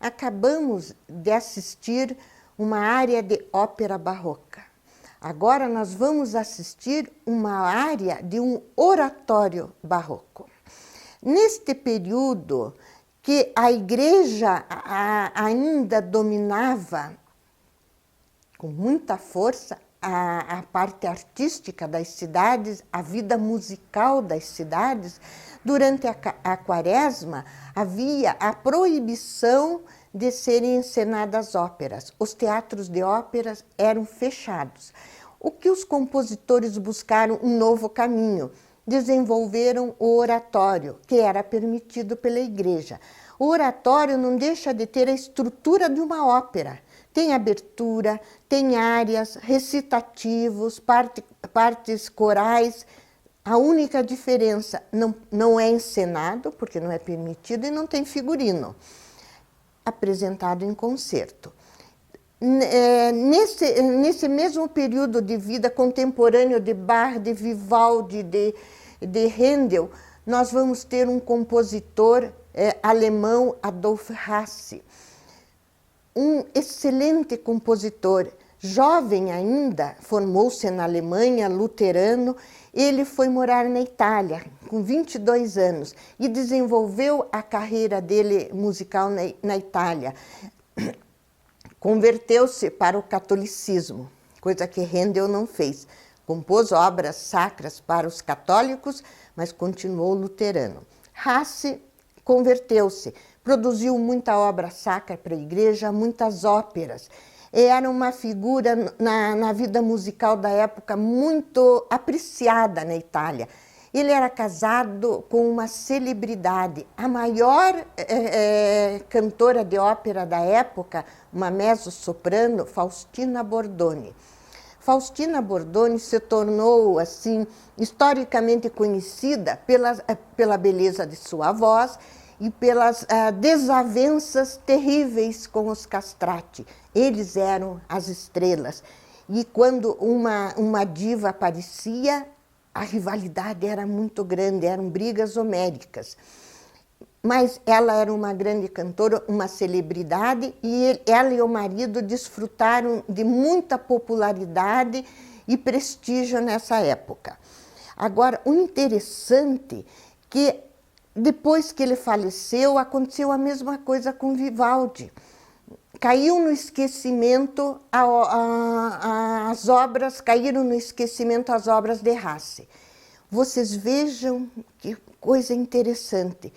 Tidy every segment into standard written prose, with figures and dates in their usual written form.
acabamos de assistir uma área de ópera barroca. Agora nós vamos assistir uma área de um oratório barroco. Neste período que a igreja ainda dominava com muita força a parte artística das cidades, a vida musical das cidades, durante a quaresma havia a proibição de serem encenadas óperas. Os teatros de óperas eram fechados. O que os compositores buscaram um novo caminho, desenvolveram o oratório, que era permitido pela igreja. O oratório não deixa de ter a estrutura de uma ópera. Tem abertura, tem áreas, recitativos, partes corais. A única diferença, não é encenado, porque não é permitido, e não tem figurino apresentado em concerto. Nesse mesmo período de vida contemporâneo de Bach, de Vivaldi, de Handel, nós vamos ter um compositor alemão, Adolf Hasse, um excelente compositor, jovem ainda, formou-se na Alemanha, luterano. Ele foi morar na Itália com 22 anos e desenvolveu a carreira dele musical na Itália. Converteu-se para o catolicismo, coisa que Handel não fez. Compôs obras sacras para os católicos, mas continuou luterano. Hasse converteu-se, produziu muita obra sacra para a igreja, muitas óperas. Era uma figura na vida musical da época muito apreciada na Itália. Ele era casado com uma celebridade, a maior cantora de ópera da época, uma mezzo-soprano, Faustina Bordoni. Faustina Bordoni se tornou, assim, historicamente conhecida pela beleza de sua voz e pelas desavenças terríveis com os castrati. Eles eram as estrelas. E quando uma diva aparecia, a rivalidade era muito grande, eram brigas homéricas. Mas ela era uma grande cantora, uma celebridade, e ela e o marido desfrutaram de muita popularidade e prestígio nessa época. Agora, o interessante é que depois que ele faleceu, aconteceu a mesma coisa com Vivaldi. Caiu no esquecimento as obras, caíram no esquecimento as obras de Hasse. Vocês vejam que coisa interessante.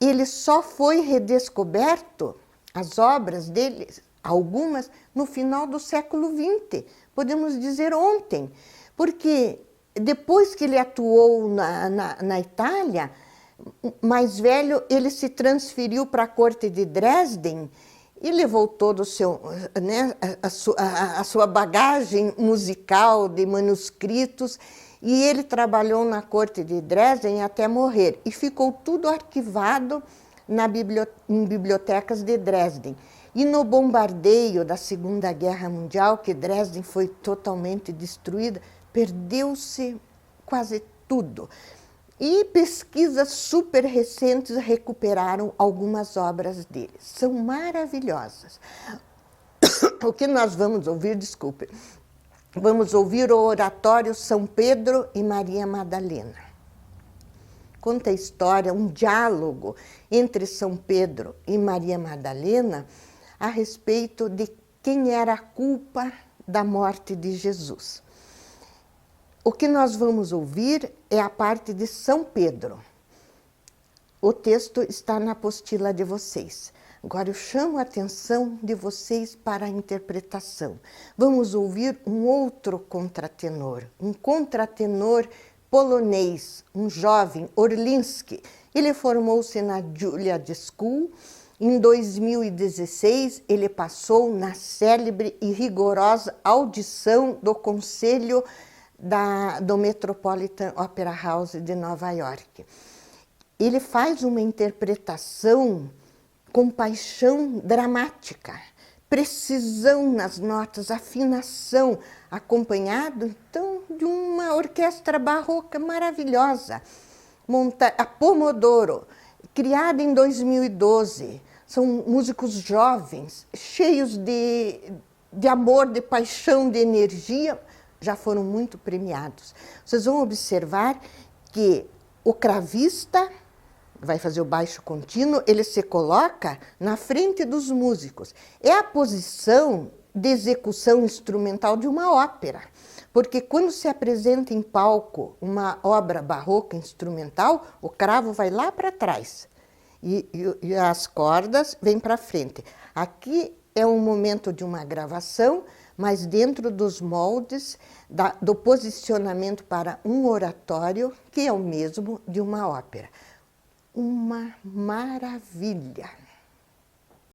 Ele só foi redescoberto, as obras dele, algumas, no final do século XX, podemos dizer ontem, porque depois que ele atuou na Itália, mais velho, ele se transferiu para a corte de Dresden e levou todo o seu, a sua bagagem musical de manuscritos, e ele trabalhou na corte de Dresden até morrer, e ficou tudo arquivado em bibliotecas de Dresden. E no bombardeio da Segunda Guerra Mundial, que Dresden foi totalmente destruída, perdeu-se quase tudo. E pesquisas super recentes recuperaram algumas obras dele. São maravilhosas. O que nós vamos ouvir, desculpe, vamos ouvir o oratório São Pedro e Maria Madalena. Conta a história, um diálogo entre São Pedro e Maria Madalena a respeito de quem era a culpa da morte de Jesus. O que nós vamos ouvir é a parte de São Pedro. O texto está na apostila de vocês. Agora eu chamo a atenção de vocês para a interpretação. Vamos ouvir um outro contratenor, um contratenor polonês, um jovem, Orliński. Ele formou-se na Juilliard School. Em 2016, ele passou na célebre e rigorosa audição do Conselho do Metropolitan Opera House de Nova York. Ele faz uma interpretação com paixão dramática, precisão nas notas, afinação, acompanhado, então, de uma orquestra barroca maravilhosa. A Pomodoro, criada em 2012, são músicos jovens, cheios de amor, de paixão, de energia, já foram muito premiados. Vocês vão observar que o cravista vai fazer o baixo contínuo, ele se coloca na frente dos músicos. É a posição de execução instrumental de uma ópera, porque quando se apresenta em palco uma obra barroca instrumental, o cravo vai lá para trás e as cordas vêm para frente. Aqui é um momento de uma gravação, mas dentro dos moldes do posicionamento para um oratório, que é o mesmo de uma ópera. Uma maravilha!